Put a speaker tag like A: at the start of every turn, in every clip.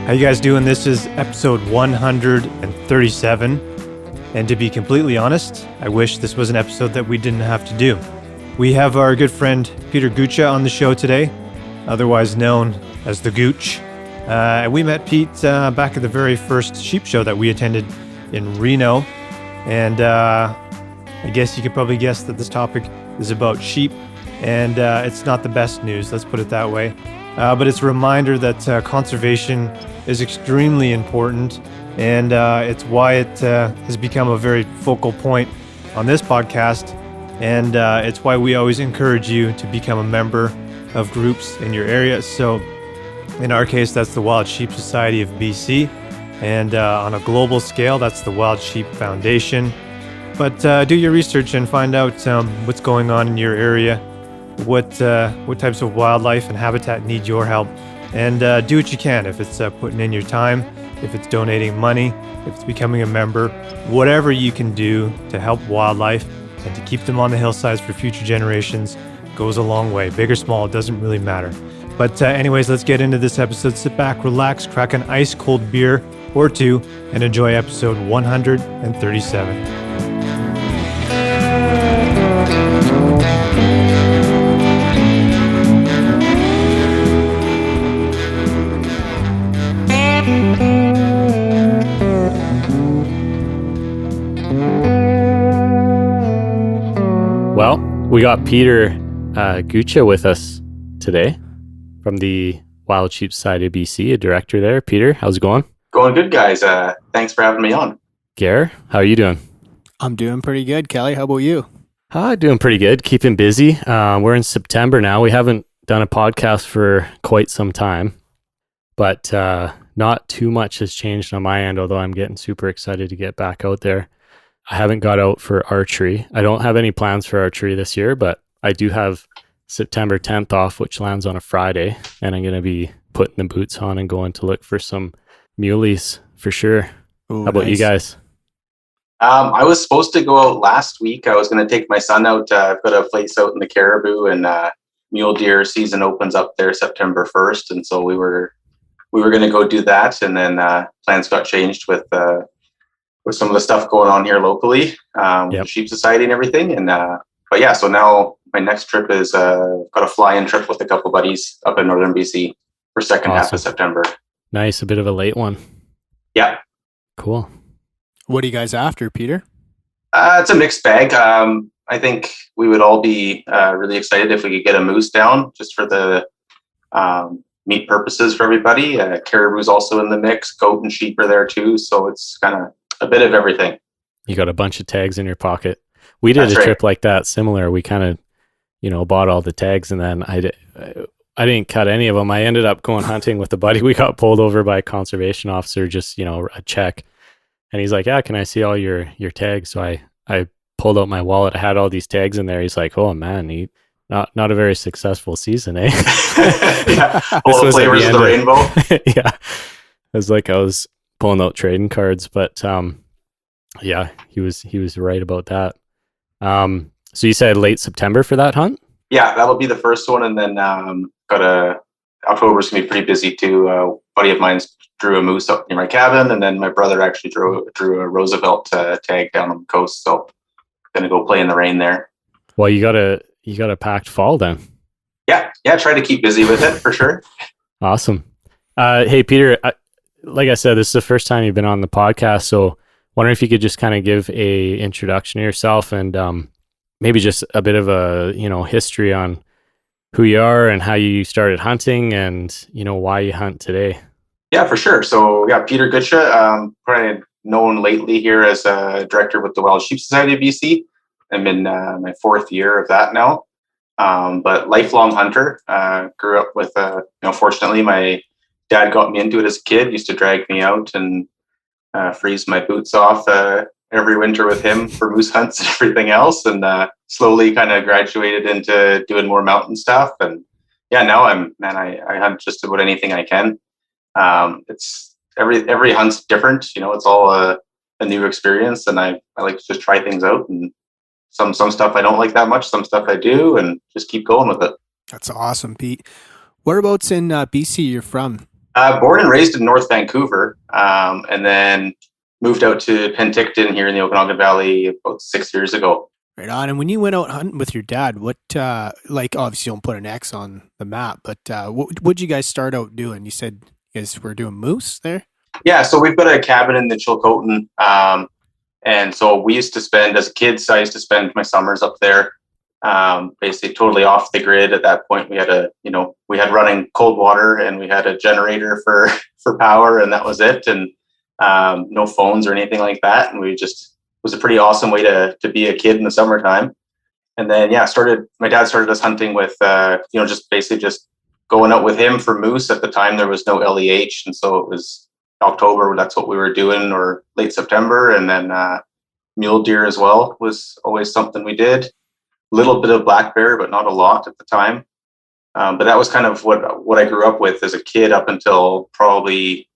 A: How you guys doing? This is episode 137. And to be completely honest, I wish this was an episode that we didn't have to do. We have our good friend Peter Gutsche on the show today, otherwise known as the Gooch. We met Pete back at the very first sheep show that we attended in Reno. And I guess you could probably guess that this topic is about sheep. And it's not the best news, let's put it that way. But it's a reminder that conservation is extremely important, and it's why it has become a very focal point on this podcast, and it's why we always encourage you to become a member of groups in your area. So in our case, that's the Wild Sheep Society of BC, and on a global scale, that's the Wild Sheep Foundation. But do your research and find out what's going on in your area, what types of wildlife and habitat need your help, and do what you can. If it's putting in your time, if it's donating money, if it's becoming a member, whatever you can do to help wildlife and to keep them on the hillsides for future generations goes a long way. Big or small, it doesn't really matter. But anyways, let's get into this episode. Sit back, relax, crack an ice cold beer or two, and enjoy episode 137.
B: Well, we got Peter Gutsche with us today from the Wild Sheep Society of BC, a director there. Peter, how's it going?
C: Going good, guys. Thanks for having me on.
B: Garrett, how are you doing?
D: I'm doing pretty good. Kelly, how about you?
B: Doing pretty good, keeping busy. We're in September now. We haven't done a podcast for quite some time, but not too much has changed on my end, although I'm getting super excited to get back out there. I haven't got out for archery. I don't have any plans for archery this year, but I do have September 10th off, which lands on a Friday, and I'm going to be putting the boots on and going to look for some muleys for sure.
D: Ooh,
B: how about
D: nice.
B: you guys?
C: I was supposed to go out last week. I was going to take my son out. I've got a place out in the Caribou, and mule deer season opens up there September 1st, and so we were going to go do that, and then plans got changed with some of the stuff going on here locally, with the Sheep Society and everything. And but yeah, so now my next trip is got a fly-in trip with a couple buddies up in northern BC for second half of September.
B: Nice, a bit of a late one.
C: Yeah.
B: Cool.
D: What are you guys after, Peter?
C: It's a mixed bag. I think we would all be really excited if we could get a moose down just for the meat purposes for everybody. Caribou's also in the mix. Goat and sheep are there too. So it's kind of a bit of everything.
B: You got a bunch of tags in your pocket. We did
C: That's
B: a trip like that, similar. We kind of, bought all the tags, and then I didn't cut any of them. I ended up going hunting with a buddy. We got pulled over by a conservation officer, just, a check. And he's like, yeah, can I see all your tags? So I pulled out my wallet. I had all these tags in there. He's like, oh man, not a very successful season, eh?
C: Yeah. All the flavors of the rainbow.
B: Yeah. It was like I was pulling out trading cards, but yeah, he was right about that. So you said late September for that hunt?
C: Yeah, that'll be the first one, and then October's gonna be pretty busy too. A buddy of mine drew a moose up near my cabin, and then my brother actually drew a Roosevelt tag down on the coast. So gonna go play in the rain there.
B: Well, you got a packed fall then.
C: Yeah, try to keep busy with it for sure.
B: Awesome. Hey Peter, like I said, this is the first time you've been on the podcast, so wondering if you could just kind of give a introduction to yourself and maybe just a bit of a history on who you are and how you started hunting and why you hunt today.
C: Yeah, for sure. So yeah, Peter Gutsche, probably known lately here as a director with the Wild Sheep Society of BC. I'm in my fourth year of that now, but lifelong hunter. Grew up with fortunately my dad got me into it as a kid. Used to drag me out and freeze my boots off every winter with him for moose hunts and everything else, and slowly kind of graduated into doing more mountain stuff. And yeah, now I hunt just about anything I can. It's every hunt's different, it's all a new experience, and I like to just try things out, and some stuff I don't like that much, some stuff I do, and just keep going with it.
D: That's awesome, Pete. Whereabouts in BC you're from?
C: Born and raised in North Vancouver, and then moved out to Penticton here in the Okanagan Valley about 6 years ago.
D: Right on. And when you went out hunting with your dad, what, like, obviously you don't put an X on the map, but what'd you guys start out doing? You said you guys were doing moose there?
C: Yeah, so we've got a cabin in the Chilcotin. And so we used to spend, as kids, I used to spend my summers up there, basically totally off the grid. At that point, we had running cold water and we had a generator for power, and that was it. And no phones or anything like that. And it was a pretty awesome way to be a kid in the summertime. And then, my dad started us hunting with, just going out with him for moose. At the time, there was no LEH. And so it was October, that's what we were doing, or late September. And then mule deer as well was always something we did. A little bit of black bear, but not a lot at the time. But that was kind of what I grew up with as a kid up until probably,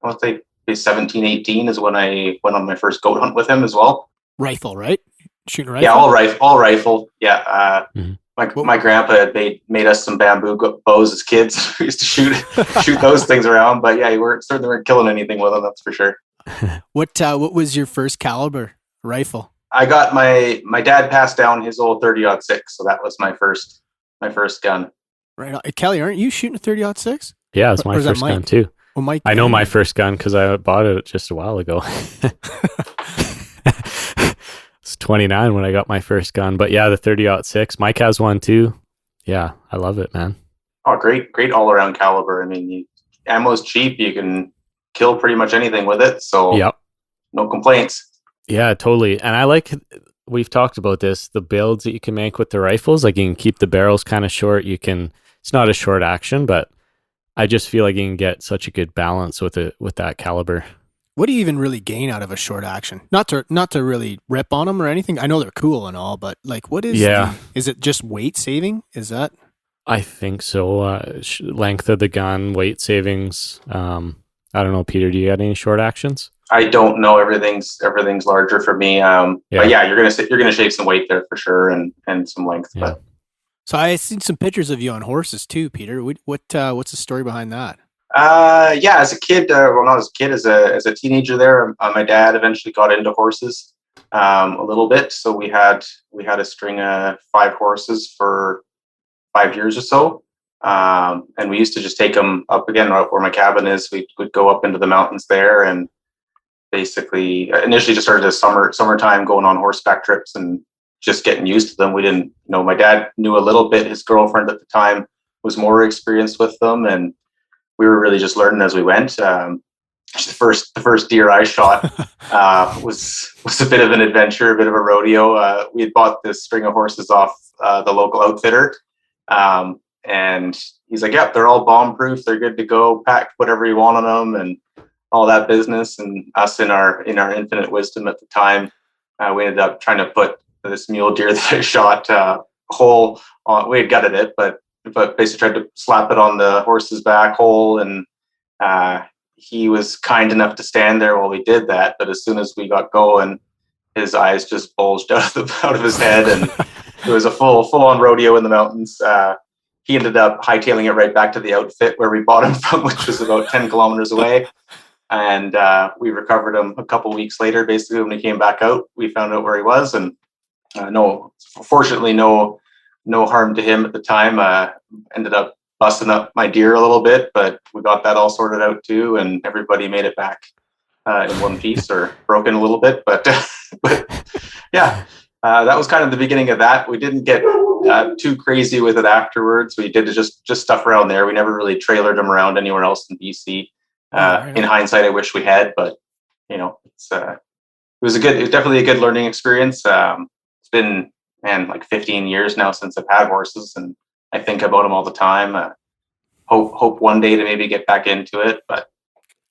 C: I would say, 17, 18 is when I went on my first goat hunt with him as well.
D: Rifle, right? Shooting a rifle?
C: Yeah, all rifle. Yeah. My grandpa had made us some bamboo bows as kids. We used to shoot those things around, but yeah, we certainly weren't killing anything with them. That's for sure.
D: What was your first caliber rifle?
C: I got my dad passed down his old 30-06, so that was my first gun.
D: Right on. Kelly, aren't you shooting a 30-06
B: Yeah, it's my first gun too.
D: Well, Mike,
B: I know my first gun because I bought it just a while ago. It's 29 when I got my first gun, but yeah, the 30-06. Mike has one too. Yeah, I love it, man.
C: Oh, great all around caliber. I mean, ammo's cheap. You can kill pretty much anything with it. So
B: yep.
C: No complaints.
B: Yeah, totally. And we've talked about this, the builds that you can make with the rifles. Like you can keep the barrels kind of short. It's not a short action, but I just feel like you can get such a good balance with that caliber.
D: What do you even really gain out of a short action? Not to really rip on them or anything. I know they're cool and all, but like, what is? Is it just weight saving? Is that?
B: I think so. Length of the gun, weight savings. I don't know, Peter. Do you got any short actions?
C: I don't know. Everything's larger for me. But yeah, you're gonna shave some weight there for sure, and some length. Yeah. But
D: so I seen some pictures of you on horses too, Peter. What's the story behind that?
C: Yeah, as a kid, not as a kid, as a teenager there, my dad eventually got into horses a little bit. So we had a string of 5 horses for 5 years or so. And we used to just take them up again where my cabin is. We would go up into the mountains there and basically initially just started as summertime going on horseback trips and just getting used to them. We didn't, my dad knew a little bit. His girlfriend at the time was more experienced with them, and we were really just learning as we went. The first deer I shot was a bit of an adventure, a bit of a rodeo. We had bought this string of horses off the local outfitter, and he's like, "Yep, they're all bomb proof. They're good to go. Pack whatever you want on them, and all that business." And us, in our infinite wisdom at the time, we ended up trying to put this mule deer that I shot whole on. We had gutted it, but basically tried to slap it on the horse's back whole, and he was kind enough to stand there while we did that. But as soon as we got going, his eyes just bulged out of his head, and it was a full on rodeo in the mountains. He ended up hightailing it right back to the outfit where we bought him from, which was about 10 kilometers away. And we recovered him a couple weeks later. Basically, when we came back out, we found out where he was, and fortunately, no harm to him at the time. Ended up busting up my deer a little bit, but we got that all sorted out too, and everybody made it back in one piece, or broken a little bit. But yeah, that was kind of the beginning of that. We didn't get too crazy with it afterwards. We did just stuff around there. We never really trailered them around anywhere else in BC. In hindsight, I wish we had, but it was definitely a good learning experience. It's been, like 15 years now since I've had horses, and I think about them all the time. Hope one day to maybe get back into it, but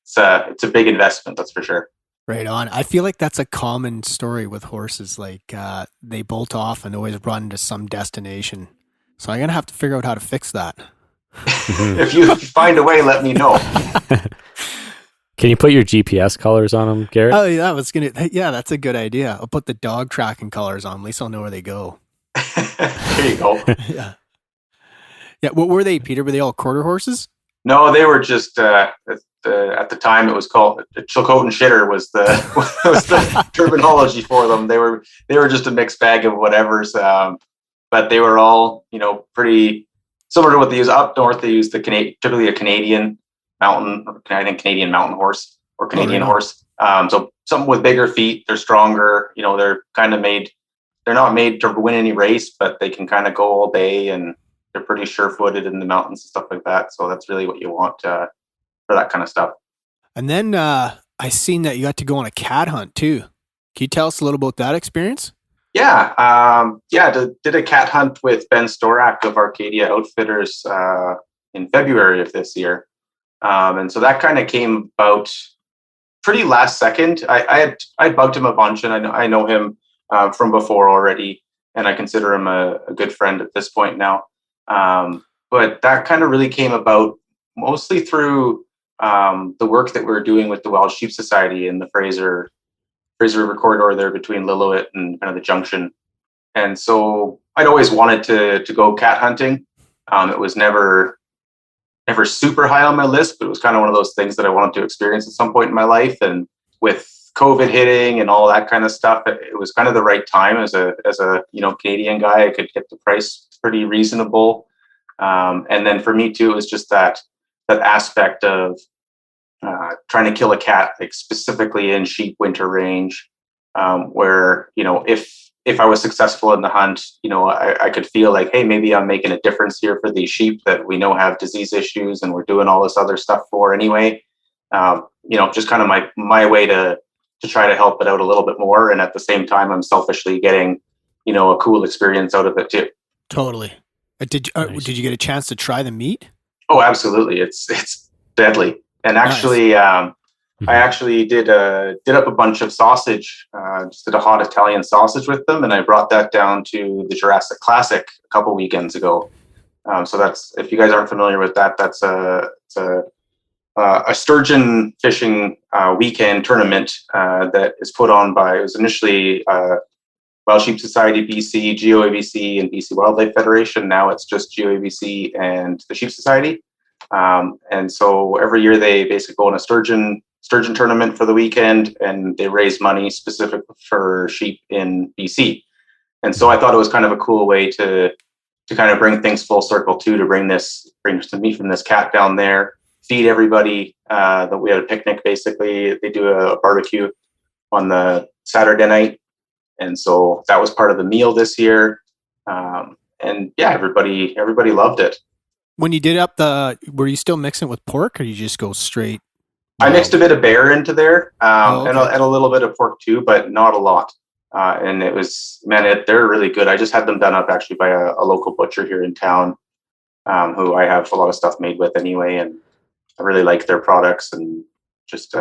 C: it's a big investment, that's for sure.
D: Right on. I feel like that's a common story with horses. Like they bolt off and always run to some destination. So I'm gonna have to figure out how to fix that.
C: If you find a way, let me know.
B: Can you put your GPS colors on them, Garrett?
D: Oh, yeah, that's a good idea. I'll put the dog tracking colors on. At least I'll know where they go.
C: There you go.
D: Yeah. Yeah. What were they, Peter? Were they all quarter horses?
C: No, they were just at the time it was called Chilcotin shitter was the was the terminology for them. They were just a mixed bag of whatever's, but they were all pretty similar to what they use up north. They use typically a Canadian mountain, Canadian mountain horse or Canadian horse. So something with bigger feet. They're stronger. They're kind of made. They're not made to win any race, but they can kind of go all day, and they're pretty sure-footed in the mountains and stuff like that. So that's really what you want for that kind of stuff.
D: And then I seen that you got to go on a cat hunt too. Can you tell us a little about that experience?
C: Yeah. Did a cat hunt with Ben Storak of Arcadia Outfitters in February of this year. And so that kind of came about pretty last second. I bugged him a bunch, and I know him from before already, and I consider him a good friend at this point now. But that kind of really came about mostly through the work that we're doing with the Wild Sheep Society in the Fraser River corridor there between Lillooet and kind of the junction. And so I'd always wanted to go cat hunting. It was never super high on my list, but it was kind of one of those things that I wanted to experience at some point in my life. And with COVID hitting and all that kind of stuff, it was kind of the right time as a Canadian guy. I could get the price pretty reasonable. And then for me too, it was just that aspect of trying to kill a cat, like specifically in sheep winter range, where, if I was successful in the hunt, I could feel like, hey, maybe I'm making a difference here for these sheep that we know have disease issues and we're doing all this other stuff for anyway. Just kind of my way to try to help it out a little bit more. And at the same time, I'm selfishly getting, a cool experience out of it too.
D: Totally. Did you get a chance to try the meat?
C: Oh, absolutely. It's deadly. And actually, nice. I actually did up a bunch of sausage, just did a hot Italian sausage with them. And I brought that down to the Jurassic Classic a couple weekends ago. So that's, if you guys aren't familiar with that, that's a sturgeon fishing weekend tournament that is put on by, it was initially Wild Sheep Society BC, GOABC, and BC Wildlife Federation. Now it's just GOABC and the Sheep Society. And so every year they basically go on a sturgeon tournament for the weekend, and they raise money specific for sheep in BC. And so I thought it was kind of a cool way to kind of bring things full circle too, to bring some meat from this cat down there, feed everybody. That we had a picnic basically. They do a barbecue on the Saturday night. And so that was part of the meal this year. And yeah, everybody loved it.
D: When you did up were you still mixing with pork, or you just go straight?
C: I mixed a bit of bear into there, and a little bit of pork too, but not a lot. And it was, they're really good. I just had them done up actually by a local butcher here in town, who I have a lot of stuff made with anyway. And I really like their products, and just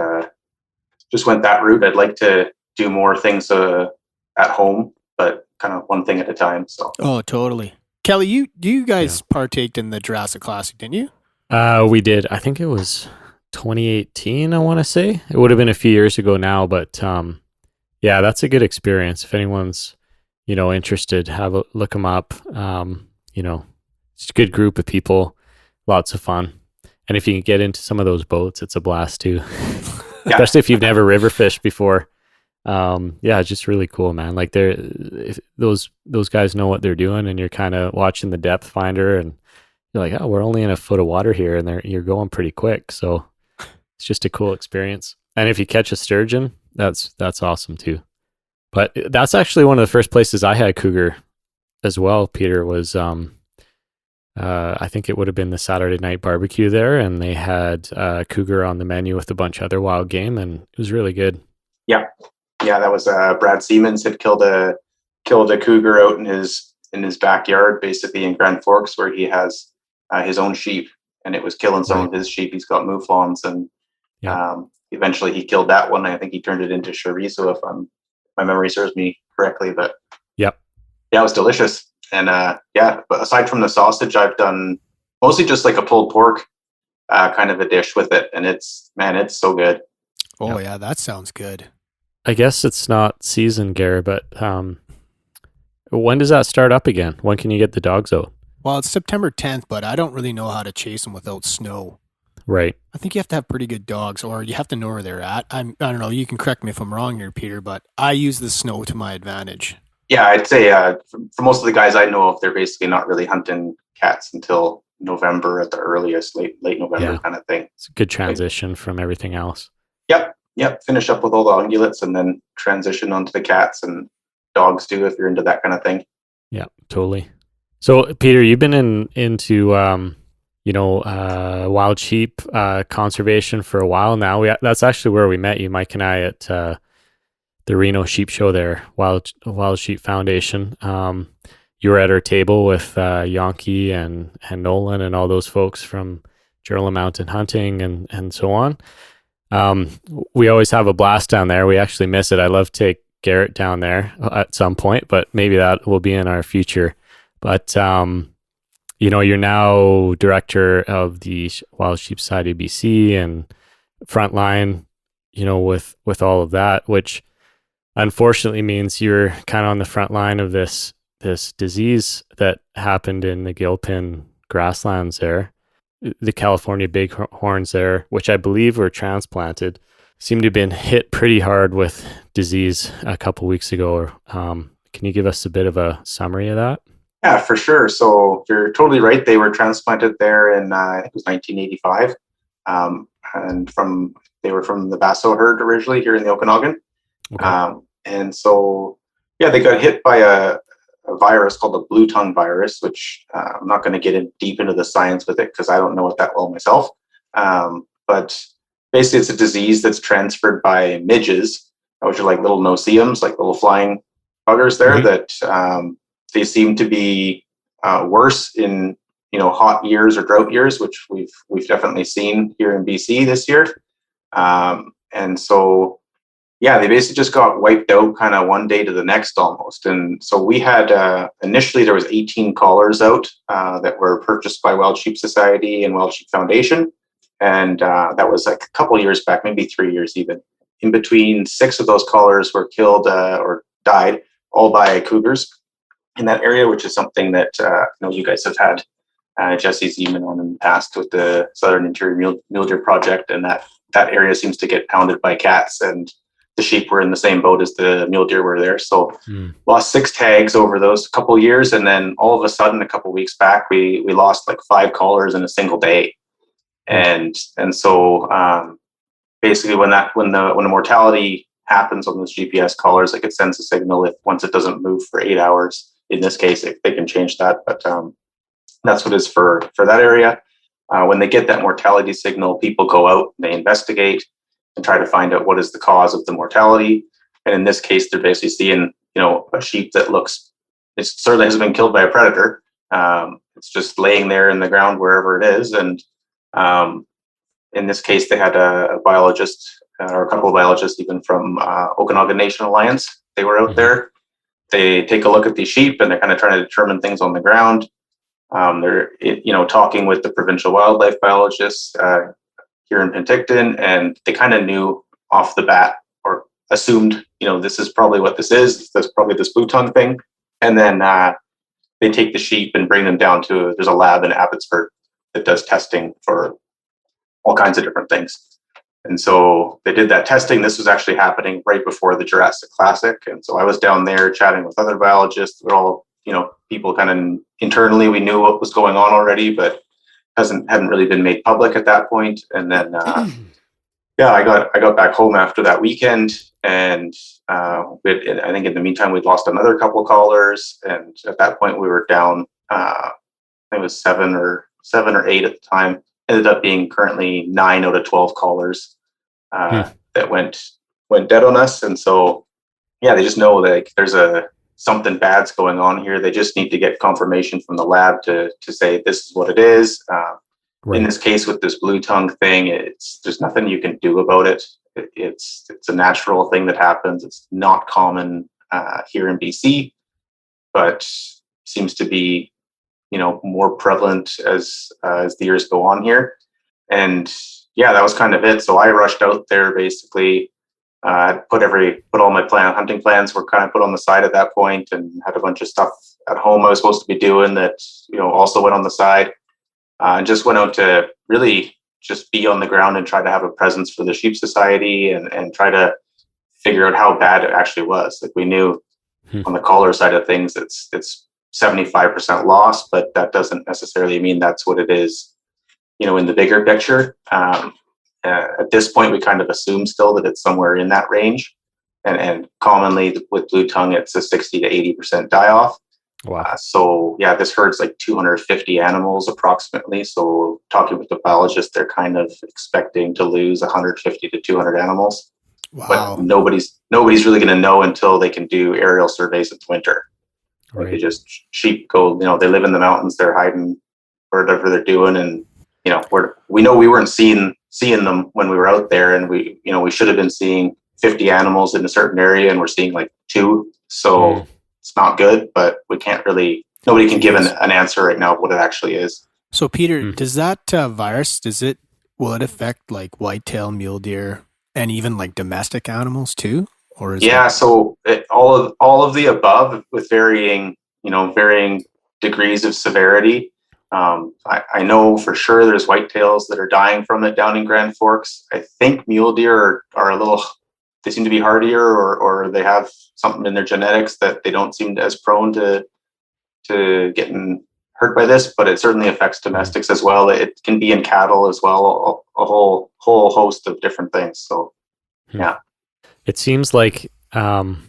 C: went that route. I'd like to do more things at home, but kind of one thing at a time. So. Oh,
D: totally. Kelly, you guys partaked in the Jurassic Classic, didn't you?
B: We did. I think it was 2018, I want to say. It would have been a few years ago now, but that's a good experience. If anyone's, interested, look them up. It's a good group of people, lots of fun. And if you can get into some of those boats, it's a blast too. Especially if you've never river fished before. It's just really cool, man. Like those guys know what they're doing, and you're kind of watching the depth finder, and you're like, oh, we're only in a foot of water here, and you're going pretty quick. So it's just a cool experience. And if you catch a sturgeon, that's awesome too. But that's actually one of the first places I had cougar as well, Peter, was I think it would have been the Saturday night barbecue there, and they had cougar on the menu with a bunch of other wild game, and it was really good.
C: Yeah, that was Brad Siemens had killed a cougar out in his backyard, basically in Grand Forks, where he has his own sheep, and it was killing some of his sheep. He's got mouflons, and eventually he killed that one. I think he turned it into chorizo, if my memory serves me correctly. But it was delicious. And but aside from the sausage, I've done mostly just like a pulled pork kind of a dish with it, and it's so good.
D: Oh yeah, that sounds good.
B: I guess it's not season, Garrett, but when does that start up again? When can you get the dogs out?
D: Well, it's September 10th, but I don't really know how to chase them without snow.
B: Right.
D: I think you have to have pretty good dogs, or you have to know where they're at. I don't know. You can correct me if I'm wrong here, Peter, but I use the snow to my advantage.
C: Yeah, I'd say for most of the guys I know of, they're basically not really hunting cats until November at the earliest, late November
B: Yeah.
C: kind of thing.
B: It's a good transition from everything else.
C: Yep. Finish up with all the ungulates and then transition onto the cats and dogs too, if you're into that kind of thing.
B: Yeah, totally. So, Peter, you've been into wild sheep conservation for a while now. That's actually where we met you, Mike and I, at the Reno Sheep Show there, Wild Sheep Foundation. You were at our table with Yonke and Nolan and all those folks from Journal of Mountain Hunting and so on. We always have a blast down there. We actually miss it. I love to take Garrett down there at some point, but maybe that will be in our future. But you're now director of the Wild Sheep Society of BC and frontline, with all of that, which unfortunately means you're kind of on the front line of this disease that happened in the Gilpin Grasslands there. The California bighorns there, which I believe were transplanted, seem to have been hit pretty hard with disease a couple weeks ago. Can you give us a bit of a summary of that?
C: Yeah, for sure. So you're totally right. They were transplanted there in I think it was 1985, and they were from the Basso herd originally here in the Okanagan.
B: Okay.
C: And so they got hit by a virus called the Bluetongue virus, which I'm not going to get deep into the science with it because I don't know it that well myself. But basically, it's a disease that's transferred by midges, which are like little no-see-ums, like little flying buggers there that they seem to be worse in hot years or drought years, which we've definitely seen here in BC this year. And so they basically just got wiped out kind of one day to the next almost. And so we had initially there was 18 collars out that were purchased by Wild Sheep Society and Wild Sheep Foundation, and that was like a couple of years back, maybe 3 years even. In between, 6 of those collars were killed or died, all by cougars in that area, which is something that you guys have had Jesse Zeman on in the past with the Southern Interior Mule Deer Project, and that area seems to get pounded by cats, and the sheep were in the same boat as the mule deer were there. So lost 6 tags over those couple of years, and then all of a sudden, a couple of weeks back, we lost like 5 collars in a single day, and so basically when the mortality happens on those GPS collars, like it sends a signal if once it doesn't move for 8 hours. In this case, they can change that, but that's what it is for that area. When they get that mortality signal, people go out and they investigate and try to find out what is the cause of the mortality. And in this case, they're basically seeing, a sheep that it certainly hasn't been killed by a predator. It's just laying there in the ground wherever it is. And in this case, they had a biologist or a couple of biologists even from Okanagan Nation Alliance. They were out there. They take a look at these sheep and they're kind of trying to determine things on the ground. They're talking with the provincial wildlife biologists here in Penticton, and they kind of knew off the bat or assumed, this is probably what this is. That's probably this Bluetongue thing. And then they take the sheep and bring them down to, there's a lab in Abbotsford that does testing for all kinds of different things. And so they did that testing. This was actually happening right before the Jurassic Classic. And so I was down there chatting with other biologists. We're all, people kind of internally, we knew what was going on already, but hadn't really been made public at that point. And then, I got back home after that weekend, and I think in the meantime we'd lost another couple collars, and at that point we were down. I think it was 7 or 8 at the time. Ended up being currently 9 out of 12 collars that went dead on us, and so they just know that there's something bad's going on here. They just need to get confirmation from the lab to say this is what it is. In this case, with this Bluetongue thing, there's nothing you can do about it. It's a natural thing that happens. It's not common here in BC, but seems to be more prevalent as the years go on here. And that was kind of it. So I rushed out there basically. Put all my hunting plans were kind of put on the side at that point, and had a bunch of stuff at home I was supposed to be doing that also went on the side, and just went out to really just be on the ground and try to have a presence for the Sheep Society and try to figure out how bad it actually was. Like we knew on the collar side of things, it's 75% loss, but that doesn't necessarily mean that's what it is, in the bigger picture. At this point, we kind of assume still that it's somewhere in that range. And commonly with Bluetongue, it's a 60 to 80% die-off.
B: Wow.
C: So yeah, this herd's like 250 animals approximately. So talking with the biologist, they're kind of expecting to lose 150 to 200 animals.
D: Wow.
C: But nobody's really going to know until they can do aerial surveys in the winter.
B: Right.
C: They just sheep go, they live in the mountains, they're hiding whatever they're doing, and we know we weren't seeing them when we were out there, and we should have been seeing 50 animals in a certain area, and we're seeing like 2. So it's not good, but nobody can give an answer right now of what it actually is.
D: So Peter, does that virus, will it affect like whitetail, mule deer, and even like domestic animals too? Or is
C: so all of the above with varying degrees of severity. I know for sure there's whitetails that are dying from it down in Grand Forks. I think mule deer are they seem to be hardier, or they have something in their genetics that they don't seem as prone to getting hurt by this, but it certainly affects domestics as well. It can be in cattle as well, a whole host of different things. So, yeah.
B: It seems like, given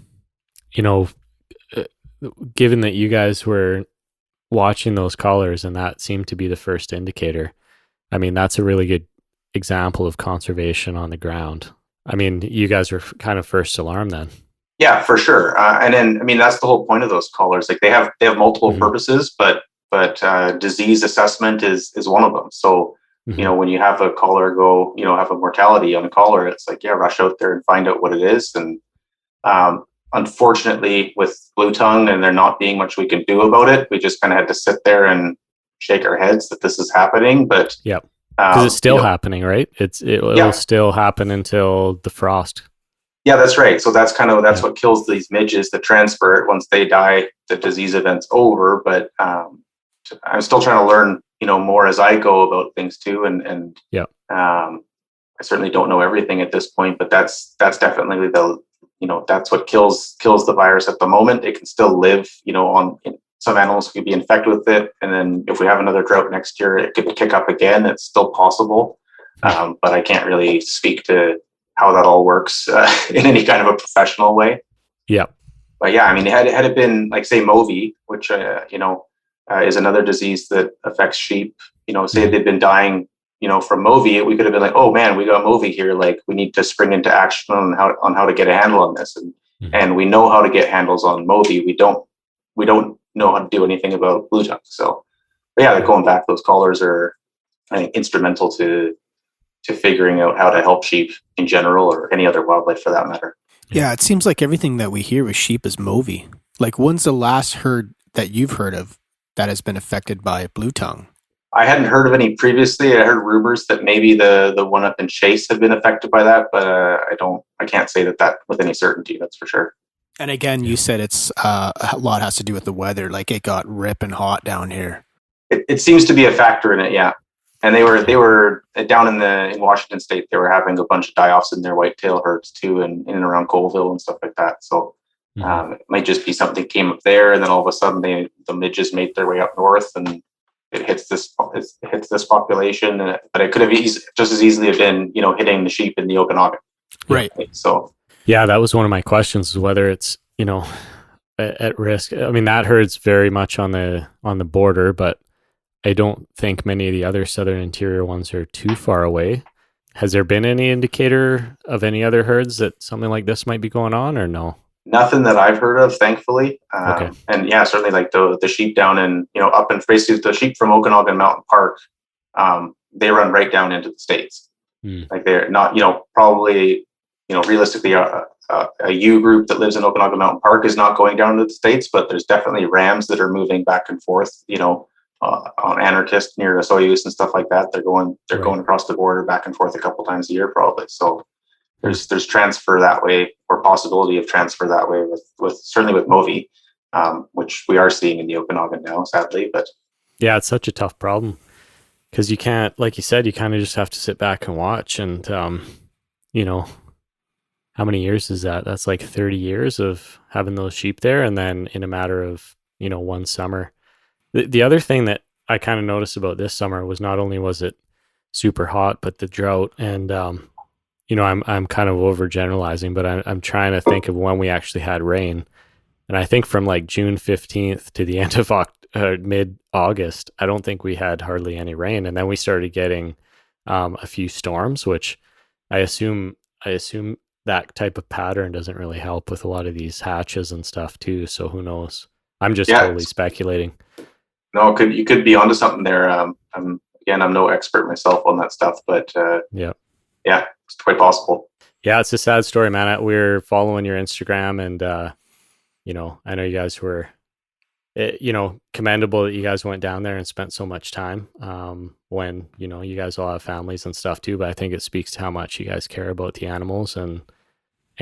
B: that you guys were watching those collars and that seemed to be the first indicator, I mean, that's a really good example of conservation on the ground. I mean, you guys were kind of first alarm then.
C: Yeah, for sure. And then, I mean, that's the whole point of those collars. Like they have multiple purposes, but disease assessment is one of them. So, when you have a collar go, have a mortality on a collar, it's like, yeah, rush out there and find out what it is. And unfortunately, with Bluetongue and there not being much we can do about it, we just kind of had to sit there and shake our heads that this is happening. But
B: yeah, because it's still happening, right? It'll still happen until the frost.
C: Yeah, that's right. So that's what kills these midges that transfer it. Once they die, the disease event's over. But I'm still trying to learn, more as I go about things too. And I certainly don't know everything at this point, but that's definitely that's what kills the virus at the moment. It can still live, some animals could be infected with it. And then if we have another drought next year, it could kick up again. It's still possible. But I can't really speak to how that all works in any kind of a professional way.
B: Yeah.
C: But yeah, I mean, had it been like, say, Movie, which, is another disease that affects sheep, say they've been dying, from Movie, we could have been like, oh man, we got Movie here. Like we need to spring into action on how to get a handle on this. And we know how to get handles on Movie. We don't know how to do anything about Bluetongue. So, but yeah, going back, those collars are, I think, instrumental to figuring out how to help sheep in general, or any other wildlife for that matter.
D: Yeah, it seems like everything that we hear with sheep is Movie. Like, when's the last herd that you've heard of that has been affected by Bluetongue?
C: I hadn't heard of any previously. I heard rumors that maybe the one up in Chase had been affected by that, but I can't say that with any certainty. That's for sure.
D: And again, you said it's a lot has to do with the weather. Like it got ripping hot down here.
C: It seems to be a factor in it, yeah. And they were down in Washington State. They were having a bunch of die-offs in their whitetail herds too, and in and around Colville and stuff like that. So it might just be something came up there, and then all of a sudden the midges made their way up north, and it hits this population. But it could have just as easily have been hitting the sheep in the Okanagan.
D: Right.
C: So
B: yeah, that was one of my questions: is whether it's at risk. I mean, that herd's very much on the border, but I don't think many of the other southern interior ones are too far away. Has there been any indicator of any other herds that something like this might be going on, or no?
C: Nothing that I've heard of, thankfully.
B: Okay.
C: And yeah, certainly like the sheep down in, up in basically the sheep from Okanagan Mountain Park, they run right down into the States. Like they're not, probably, realistically a ewe group that lives in Okanagan Mountain Park is not going down to the States, but there's definitely rams that are moving back and forth, on Anarchist near the Soyuz and stuff like that. They're going across the border back and forth a couple times a year, probably. So there's transfer that way, or possibility of transfer that way with certainly with Movie, which we are seeing in the Okanagan now, sadly. But
B: yeah, it's such a tough problem. because you can't, like you said, you kind of just have to sit back and watch. And, you know, how many years is that? That's like 30 years of having those sheep there. And then in a matter of, you know, one summer. The other thing that I kind of noticed about this summer was not only was it super hot, but the drought. And, you know, I'm kind of overgeneralizing, but I'm trying to think of when we actually had rain. And I think from like June 15th to the end of mid-August, I don't think we had hardly any rain. And then we started getting a few storms, which I assume that type of pattern doesn't really help with a lot of these hatches and stuff too. So who knows? I'm just totally speculating.
C: No, you could be onto something there. I'm no expert myself on that stuff, but yeah, it's quite possible.
B: Yeah, it's a sad story, man. We're following your Instagram, and you know, I know you guys were, you know, commendable that you guys went down there and spent so much time. When you know you guys all have families and stuff too, but I think it speaks to how much you guys care about the animals and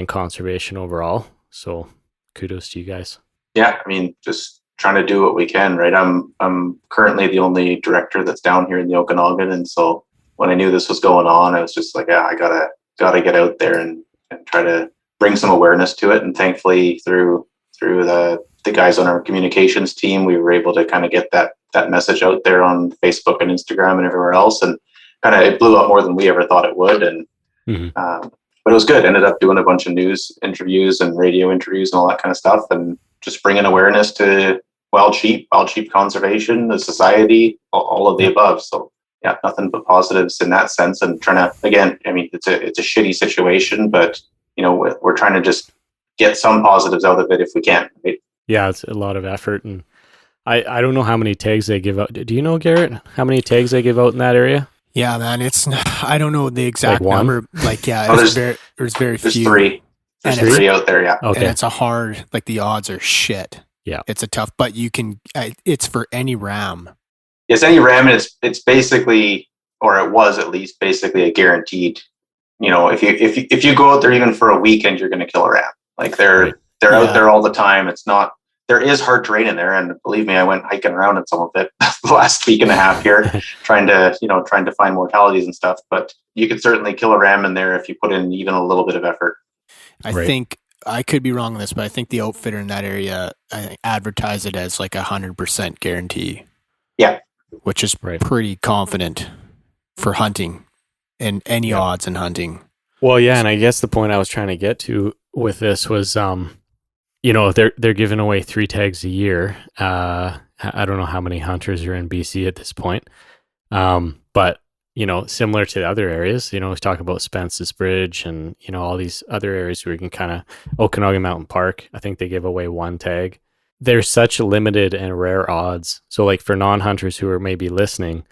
B: conservation overall. So kudos to you guys.
C: Yeah, I mean, just trying to do what we can, right? I'm currently the only director that's down here in the Okanagan, and so when I knew this was going on, I was just like, yeah, I gotta get out there and try to bring some awareness to it. And thankfully, through the guys on our communications team, we were able to kind of get that message out there on Facebook and Instagram and everywhere else, and kind of it blew up more than we ever thought it would. And but it was good. Ended up doing a bunch of news interviews and radio interviews and all that kind of stuff, and just bringing awareness to wild sheep conservation, the society, all of the above. So yeah, nothing but positives in that sense. And trying to, again, I mean, it's a shitty situation, but you know, we're trying to just get some positives out of it if we can. Right?
B: Yeah, it's a lot of effort, and I don't know how many tags they give out. Do you know, Garrett, how many tags they give out in that area?
D: Yeah, man, I don't know the exact number. Like, yeah, there's very few.
C: There's three. There's three out there, yeah.
D: Okay. And it's a hard, like the odds are shit.
B: Yeah.
D: It's a tough, but you can, it's for any ram.
C: It's any ram, and it's basically, or it was at least basically a guaranteed, you know, if you go out there even for a weekend, you're going to kill a ram. Like they're out there all the time. It's not, there is hard terrain in there. And believe me, I went hiking around in some of it the last week and a half here, trying to find mortalities and stuff. But you could certainly kill a ram in there if you put in even a little bit of effort.
D: I think I could be wrong on this, but I think the outfitter in that area advertise it as like 100% guarantee.
C: Yeah,
D: which is pretty confident for hunting and any odds in hunting.
B: Well, yeah, and I guess the point I was trying to get to with this was, you know, they're giving away 3 tags a year. I don't know how many hunters are in BC at this point, but you know, similar to the other areas, you know, we talk about Spence's Bridge and, you know, all these other areas where you can kind of, Okanagan Mountain Park, I think they give away 1 tag. There's such limited and rare odds. So like for non-hunters who are maybe listening,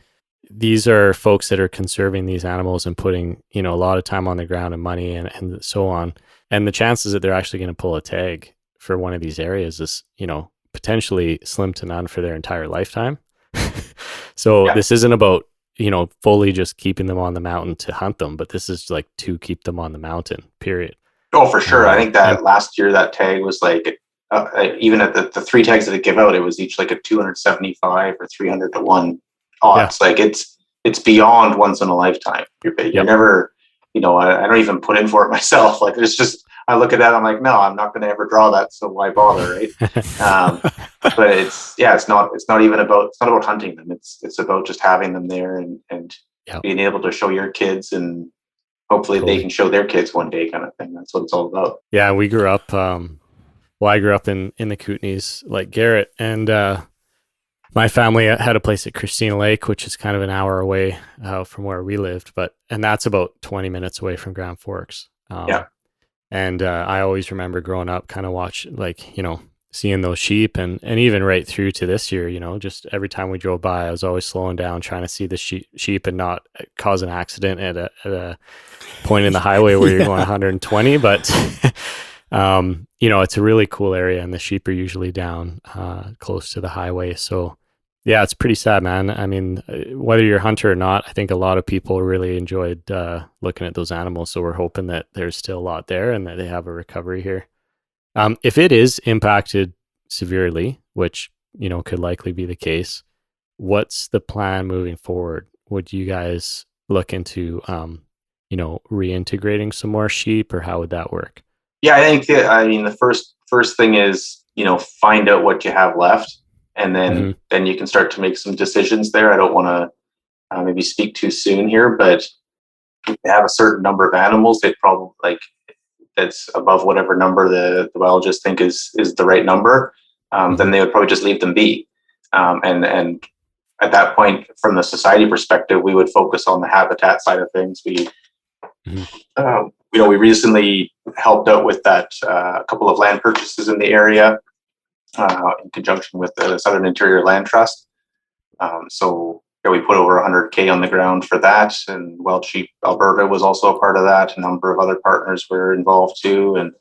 B: these are folks that are conserving these animals and putting, you know, a lot of time on the ground and money and so on. And the chances that they're actually going to pull a tag for one of these areas is, you know, potentially slim to none for their entire lifetime. So this isn't about, you know, fully just keeping them on the mountain to hunt them, but this is like to keep them on the mountain, period.
C: Oh, for sure. I think that last year that tag was like, even at the 3 tags that they give out, it was each like a 275 or 300 to 1 odds. Like it's beyond once in a lifetime. You're never, you know, I don't even put in for it myself. Like it's just, I look at that, I'm like, no, I'm not going to ever draw that. So why bother? Right. But it's not about hunting them. It's about just having them there and being able to show your kids, and hopefully they can show their kids one day, kind of thing. That's what it's all about.
B: Yeah. We grew up, I grew up in the Kootenays like Garrett, and my family had a place at Christina Lake, which is kind of an hour away from where we lived, and that's about 20 minutes away from Grand Forks. And I always remember growing up, kind of seeing those sheep, and even right through to this year, you know, just every time we drove by, I was always slowing down, trying to see the sheep and not cause an accident at a point in the highway where you're going 120. But you know, it's a really cool area, and the sheep are usually down close to the highway. So yeah, it's pretty sad, man. I mean, whether you're a hunter or not, I think a lot of people really enjoyed looking at those animals. So we're hoping that there's still a lot there and that they have a recovery here. If it is impacted severely, which, you know, could likely be the case, what's the plan moving forward? would you guys look into, reintegrating some more sheep, or how would that work?
C: Yeah, I think the first thing is, find out what you have left, and then you can start to make some decisions there. I don't want to maybe speak too soon here, but if they have a certain number of animals, they'd probably that's above whatever number the biologists think is the right number. Then they would probably just leave them be. And at that point, from the society perspective, we would focus on the habitat side of things. We recently helped out with that, a couple of land purchases in the area in conjunction with the Southern Interior Land Trust. So we put over 100K on the ground for that, and Wild Sheep Alberta was also a part of that. A number of other partners were involved too, and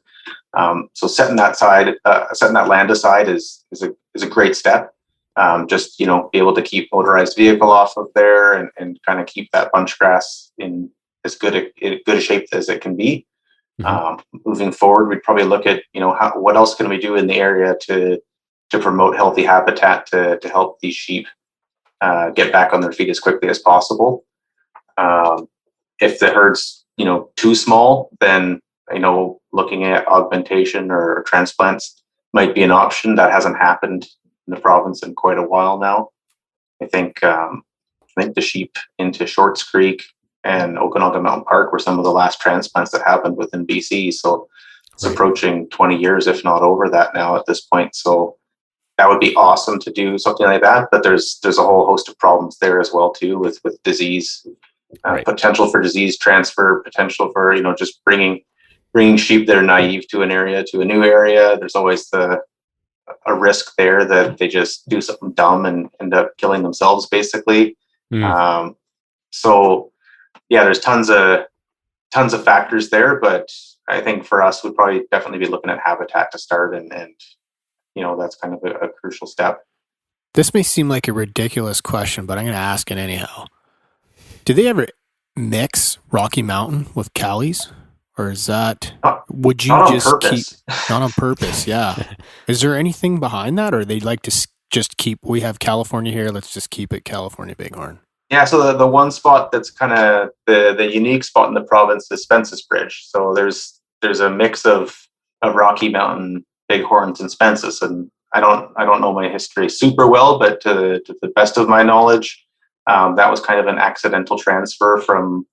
C: so setting that land aside is a great step. Just be able to keep motorized vehicle off of there, and kind of keep that bunch grass in as good a shape as it can be. Moving forward, we'd probably look at what else can we do in the area to promote healthy habitat to help these sheep get back on their feet as quickly as possible. If the herd's too small, then looking at augmentation or transplants might be an option. That hasn't happened in the province in quite a while now. I think the sheep into Shorts Creek and Okanagan Mountain Park were some of the last transplants that happened within BC. So it's approaching 20 years, if not over that now at this point. So that would be awesome to do something like that. But there's a whole host of problems there as well too, with disease, potential for disease transfer, potential for just bringing sheep that are naive to an area to a new area. There's always a risk there that they just do something dumb and end up killing themselves, basically. So yeah, there's tons of factors there, but I think for us, we'd probably definitely be looking at habitat to start, and that's kind of a crucial step.
D: This may seem like a ridiculous question, but I'm going to ask it anyhow. Do they ever mix Rocky Mountain with Cali's? Or is that, would you just keep, not on purpose, yeah. Is there anything behind that, or they like to just keep, we have California here, let's just keep it California Bighorn?
C: Yeah, so the one spot that's kind of the unique spot in the province is Spence's Bridge. So there's a mix of Rocky Mountain Bighorns and Spence's, and I don't know my history super well, but to the best of my knowledge, that was kind of an accidental transfer from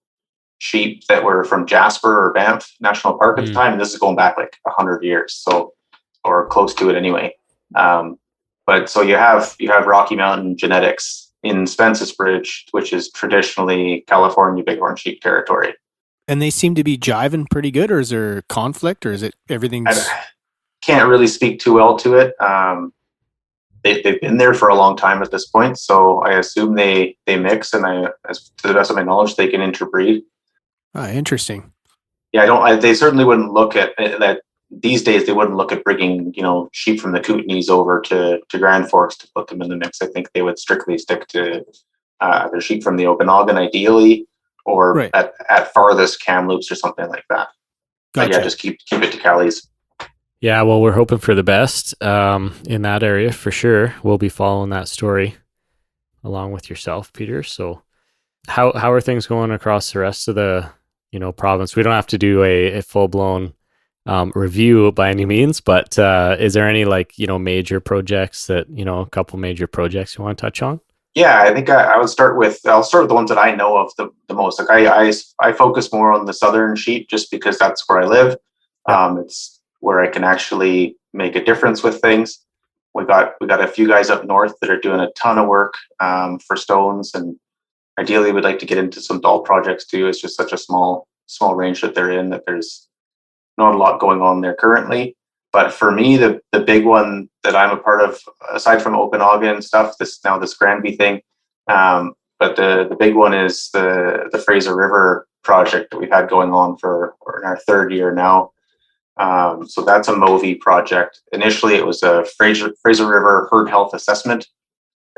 C: sheep that were from Jasper or Banff National Park at the time, and this is going back like 100 years, so, or close to it anyway. But so you have Rocky Mountain genetics in Spence's Bridge, which is traditionally California Bighorn sheep territory.
D: And they seem to be jiving pretty good, or is there conflict, or is it everything's...
C: I can't really speak too well to it. They've been there for a long time at this point, so I assume they mix, and as to the best of my knowledge, they can interbreed.
D: Interesting.
C: Yeah, they certainly wouldn't look at that these days. They wouldn't look at bringing sheep from the Kootenays over to Grand Forks to put them in the mix. I think they would strictly stick to their sheep from the Okanagan, ideally, or at farthest Kamloops or something like that.
D: Gotcha.
C: But yeah, just keep it to Cali's.
B: Yeah, well, we're hoping for the best in that area for sure. We'll be following that story along with yourself, Peter. So how are things going across the rest of the province? We don't have to do a full-blown review by any means, but is there any major projects that a couple major projects you want to touch on?
C: Yeah, I think I'll start with the ones that I know of the most. Like I focus more on the southern sheep just because that's where I live. It's where I can actually make a difference with things. We got a few guys up north that are doing a ton of work for stones, and ideally we'd like to get into some doll projects too. It's just such a small range that they're in that there's not a lot going on there currently. But for me, the big one that I'm a part of, aside from Okanagan stuff, this Granby thing, but the big one is the Fraser River project that we've had going on for in our third year now. So that's a MOVI project. Initially, it was a Fraser River herd health assessment,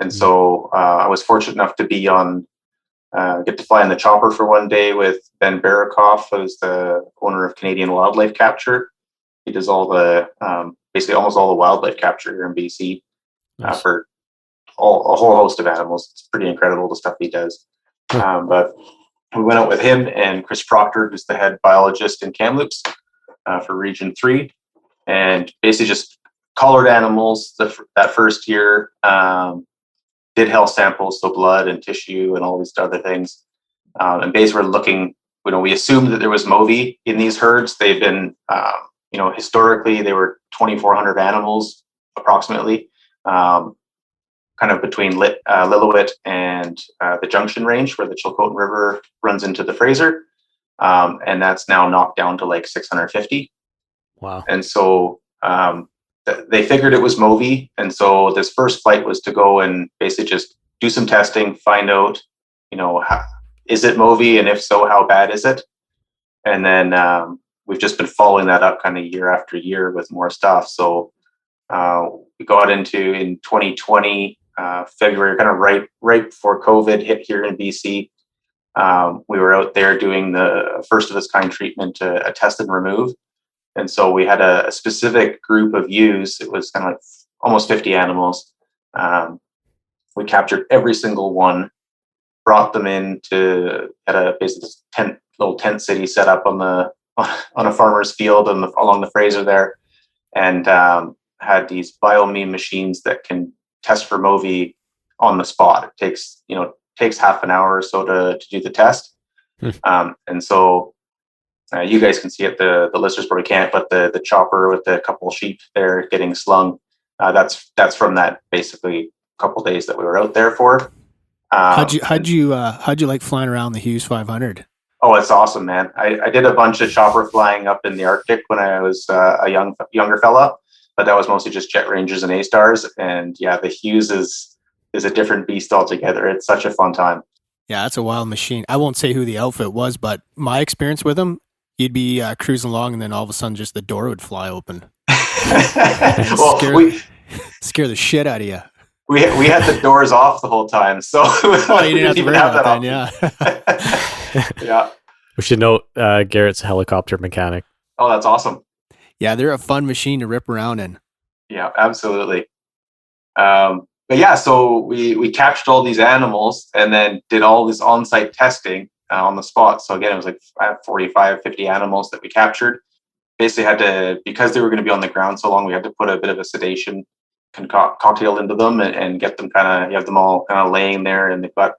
C: and so I was fortunate enough to be get to fly in the chopper for one day with Ben Barakoff, who's the owner of Canadian Wildlife Capture. He does all the basically almost all the wildlife capture here in BC for a whole host of animals. It's pretty incredible the stuff he does. But we went out with him and Chris Proctor, who's the head biologist in Kamloops for Region 3, and basically just collared animals that first year, did health samples, so blood and tissue and all these other things. And basically we're looking, we assumed that there was MOVI in these herds. They've been, historically they were 2,400 animals approximately, kind of between Lillooet and the Junction Range where the Chilcotin River runs into the Fraser. And that's now knocked down to like 650.
B: Wow.
C: And so they figured it was MOVI. And so this first flight was to go and basically just do some testing, find out, is it MOVI? And if so, how bad is it? And then we've just been following that up kind of year after year with more stuff. So we got into in 2020, February, kind of right before COVID hit here in BC. We were out there doing the first of its kind treatment, a test and remove. And so we had a specific group of ewes. It was kind of like almost 50 animals. We captured every single one, brought them into at a basically little tent city set up on a farmer's field along the Fraser there, and had these biomeme machines that can test for MOVI on the spot. It takes half an hour or so to do the test. And so you guys can see it, the listeners probably can't, but the chopper with the couple sheep there getting slung, that's from that basically couple days that we were out there for.
D: How'd you like flying around the Hughes 500?
C: Oh, it's awesome, man. I did a bunch of chopper flying up in the Arctic when I was a younger fella, but that was mostly just Jet Rangers and A-Stars. And yeah, the Hughes is a different beast altogether. It's such a fun time.
D: Yeah, that's a wild machine. I won't say who the outfit was, but my experience with him, you'd be cruising along and then all of a sudden just the door would fly open. Scare the shit out of you.
C: We had the doors off the whole time, so
D: you didn't have to worry about that. Yeah.
C: Yeah.
B: We should note Garrett's a helicopter mechanic.
C: Oh, that's awesome.
D: Yeah, they're a fun machine to rip around in.
C: Yeah, absolutely. But yeah, so we captured all these animals and then did all this on-site testing on the spot. So again, it was like 45, 50 animals that we captured. Basically had to, because they were going to be on the ground so long, we had to put a bit of a sedation cocktail into them and get them you have them all kind of laying there, and they've got,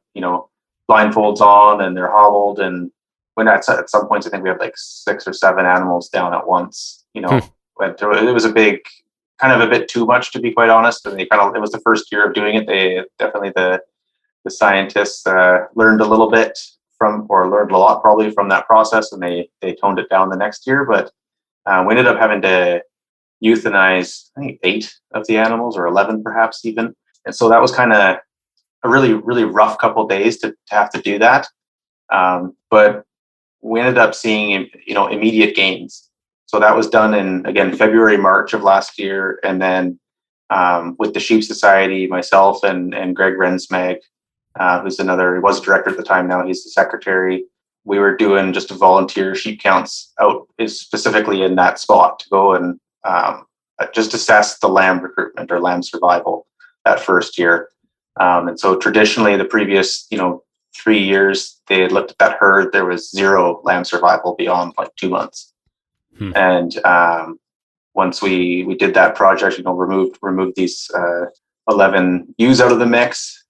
C: blindfolds on and they're hobbled. And when at some points, I think we had like 6 or 7 animals down at once, went through it. It was a bit too much, to be quite honest. And it was the first year of doing it. They definitely, the scientists learned a lot probably from that process, and they toned it down the next year. But we ended up having to euthanize, I think 8 of the animals, or 11 perhaps even. And so that was kind of a really, really rough couple of days to have to do that. But we ended up seeing, immediate gains. So that was done in, again, February, March of last year. And then with the Sheep Society, myself and Greg Rensmag, he was a director at the time, now he's the secretary. We were doing just volunteer sheep counts out specifically in that spot to go and just assess the lamb recruitment or lamb survival that first year. And so traditionally the previous, 3 years, they had looked at that herd, there was 0 lamb survival beyond like 2 months. And once we did that project, removed these 11 ewes out of the mix,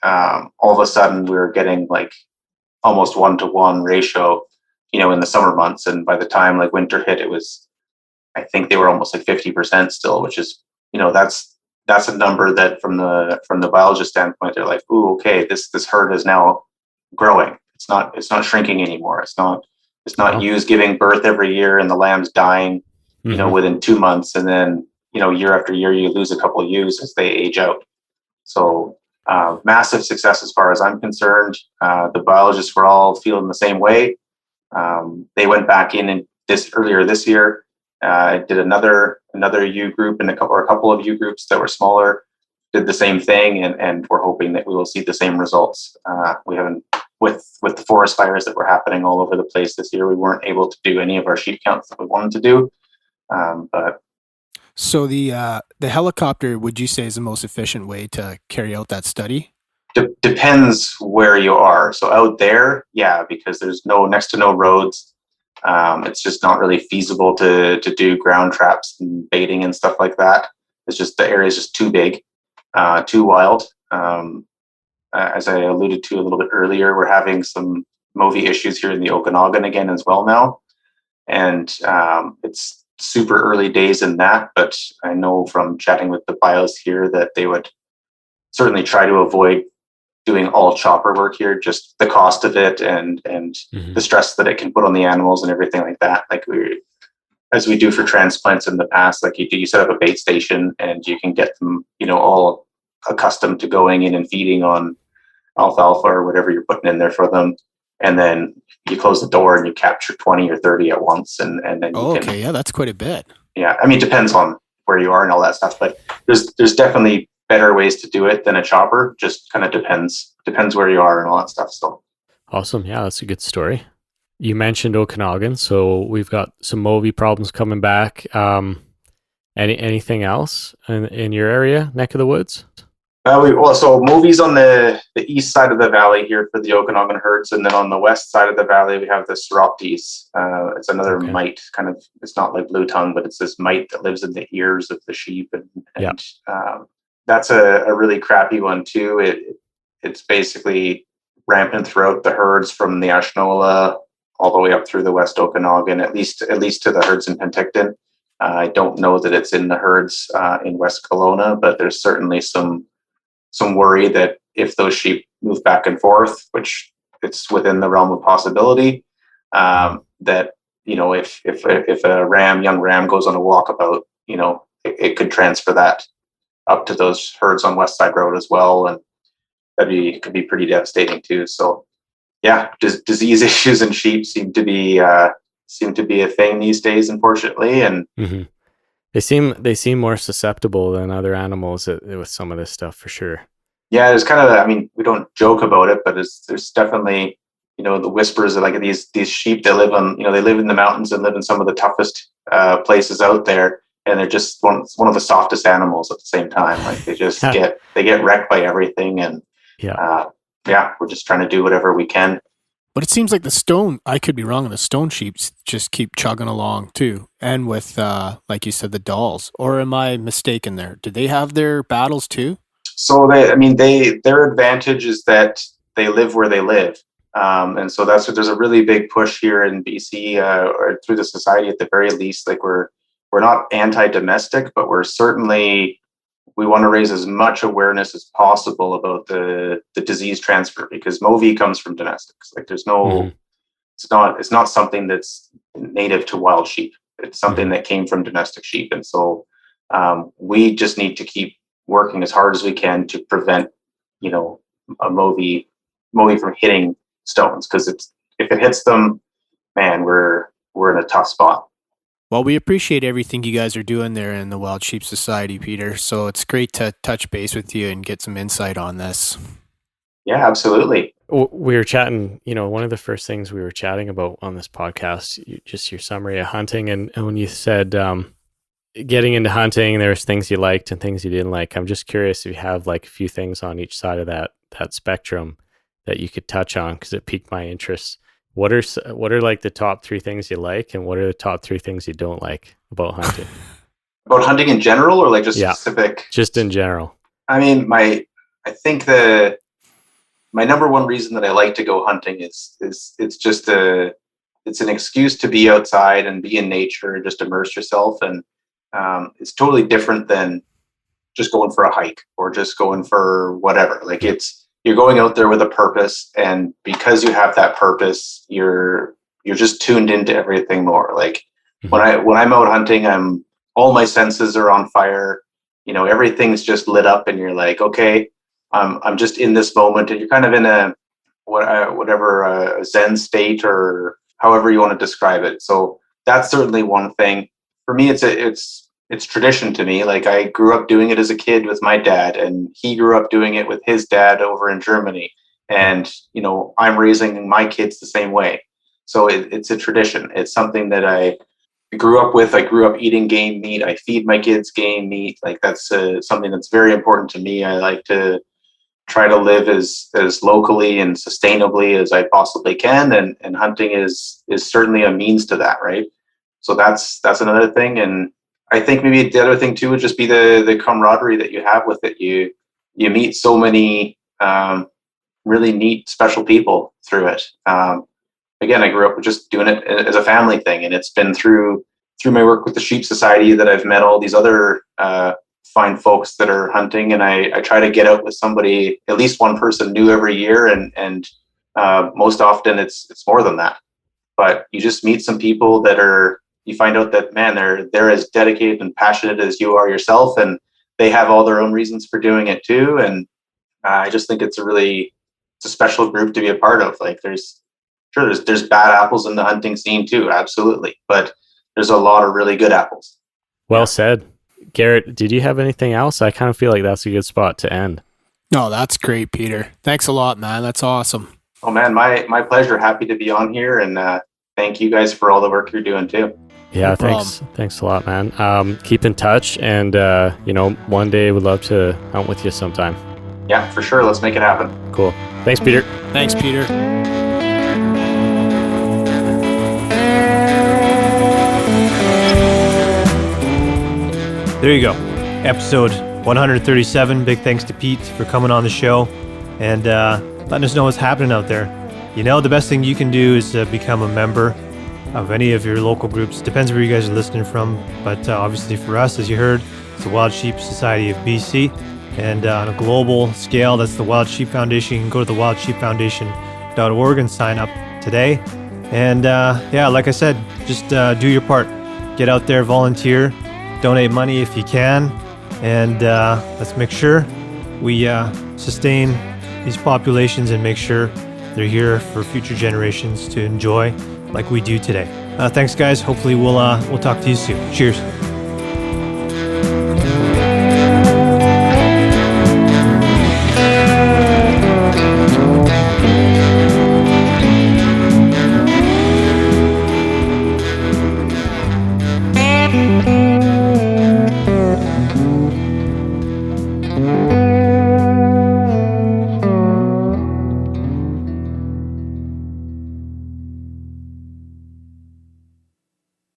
C: all of a sudden we were getting like almost 1-to-1 ratio, in the summer months. And by the time like winter hit, I think they were almost like 50% still, which is, that's a number that from the biologist standpoint, they're like, ooh, okay, this herd is now growing. It's not shrinking anymore. It's not ewes giving birth every year and the lambs dying, within 2 months. And then, year after year, you lose a couple of ewes as they age out. So massive success as far as I'm concerned. The biologists were all feeling the same way. They went back in earlier this year. I did another ewe group and a couple of ewe groups that were smaller, did the same thing, and we're hoping that we will see the same results. We haven't, with the forest fires that were happening all over the place this year, we weren't able to do any of our sheep counts that we wanted to do. But
D: so the helicopter, would you say, is the most efficient way to carry out that study?
C: Depends where you are. So out there, yeah, because there's next to no roads. It's just not really feasible to do ground traps and baiting and stuff like that. It's just the area is just too big, too wild. As I alluded to a little bit earlier, we're having some Movi issues here in the Okanagan again as well now. And it's super early days in that, but I know from chatting with the bios here that they would certainly try to avoid doing all chopper work here, just the cost of it and the stress that it can put on the animals and everything like that. Like as we do for transplants in the past, like you set up a bait station and you can get them, all accustomed to going in and feeding on alfalfa or whatever you're putting in there for them. And then you close the door and you capture 20 or 30 at once. And then you can,
D: yeah, that's quite a bit.
C: Yeah. I mean, it depends on where you are and all that stuff, but there's definitely better ways to do it than a chopper. Just kind of depends where you are and all that stuff. So
B: awesome. Yeah, that's a good story. You mentioned Okanagan, so we've got some Movi problems coming back. Anything else in your area, neck of the woods?
C: So Movi's on the east side of the valley here for the Okanagan herds, and then on the west side of the valley we have the Soroptes. It's another mite, kind of. It's not like Bluetongue, but it's this mite that lives in the ears of the sheep, and that's a really crappy one too. It's basically rampant throughout the herds from the Ashnola all the way up through the West Okanagan, at least to the herds in Penticton. I don't know that it's in the herds in West Kelowna, but there's certainly some worry that if those sheep move back and forth, which it's within the realm of possibility, that if a young ram goes on a walkabout, it could transfer that up to those herds on West Side Road as well, and could be pretty devastating too. So, yeah, disease issues in sheep seem to be a thing these days, unfortunately, and
B: they seem more susceptible than other animals with some of this stuff for sure.
C: Yeah, there's kind of, I mean, we don't joke about it, but there's definitely, the whispers of like these sheep that live on, they live in the mountains and live in some of the toughest places out there, and they're just one of the softest animals at the same time. Like they just get wrecked by everything, and we're just trying to do whatever we can.
D: But it seems like I could be wrong, and the stone sheep just keep chugging along too. And with, like you said, the dolls. Or am I mistaken there? Do they have their battles too?
C: So their advantage is that they live where they live. And so that's what there's a really big push here in BC, or through the society at the very least. Like we're not anti-domestic, but we want to raise as much awareness as possible about the disease transfer, because Movi comes from domestics. Like there's no, it's not something that's native to wild sheep. It's something that came from domestic sheep. And so we just need to keep working as hard as we can to prevent, a Movi from hitting stones. Because if it hits them, man, we're in a tough spot.
D: Well, we appreciate everything you guys are doing there in the Wild Sheep Society, Peter. So it's great to touch base with you and get some insight on this.
C: Yeah, absolutely.
B: We were chatting, one of the first things we were chatting about on this podcast, just your summary of hunting. And when you said getting into hunting, there's things you liked and things you didn't like. I'm just curious if you have like a few things on each side of that spectrum that you could touch on, because it piqued my interest. What are like the top 3 things you like, and what are the top 3 things you don't like about hunting?
C: About hunting in general, or like just specific?
B: Just in general.
C: I mean, I think my number one reason that I like to go hunting is it's an excuse to be outside and be in nature and just immerse yourself. And it's totally different than just going for a hike or just going for whatever. Like you're going out there with a purpose, and because you have that purpose, you're just tuned into everything more. Like when I'm out hunting, all my senses are on fire. Everything's just lit up, and you're like, okay, I'm just in this moment, and you're kind of in a Zen state, or however you want to describe it. So that's certainly one thing. For me, it's tradition to me. Like I grew up doing it as a kid with my dad, and he grew up doing it with his dad over in Germany. And, I'm raising my kids the same way. So it's a tradition. It's something that I grew up with. I grew up eating game meat. I feed my kids game meat. Like that's something that's very important to me. I like to try to live as locally and sustainably as I possibly can, and hunting is certainly a means to that, right? So that's another thing. And I think maybe the other thing too would just be the camaraderie that you have with it. You meet so many really neat, special people through it. Again, I grew up just doing it as a family thing, and it's been through my work with the Sheep Society that I've met all these other fine folks that are hunting, and I try to get out with somebody, at least one person new every year, and most often it's more than that. But you just meet some people you find out that, man, they're as dedicated and passionate as you are yourself, and they have all their own reasons for doing it too. And I just think it's a special group to be a part of. Like there's bad apples in the hunting scene too, absolutely, but there's a lot of really good apples.
B: Well said. Garrett, did you have anything else? I kind of feel like that's a good spot to end.
D: No, that's great, Peter. Thanks a lot, man. That's awesome.
C: Oh man, my pleasure. Happy to be on here, and thank you guys for all the work you're doing too.
B: Yeah, thanks a lot, man. Keep in touch, and one day we'd love to hunt with you sometime.
C: Yeah, for sure. Let's make it happen.
B: Cool. Thanks, Peter.
D: Thanks, Peter.
A: There you go. Episode 137. Big thanks to Pete for coming on the show and letting us know what's happening out there. The best thing you can do is become a member of any of your local groups. Depends where you guys are listening from, but obviously for us, as you heard, it's the Wild Sheep Society of BC. And on a global scale, that's the Wild Sheep Foundation. You can go to the wildsheepfoundation.org and sign up today. And like I said, just do your part. Get out there, volunteer, donate money if you can, and let's make sure we sustain these populations and make sure they're here for future generations to enjoy like we do today. Thanks, guys. Hopefully we'll talk to you soon. Cheers.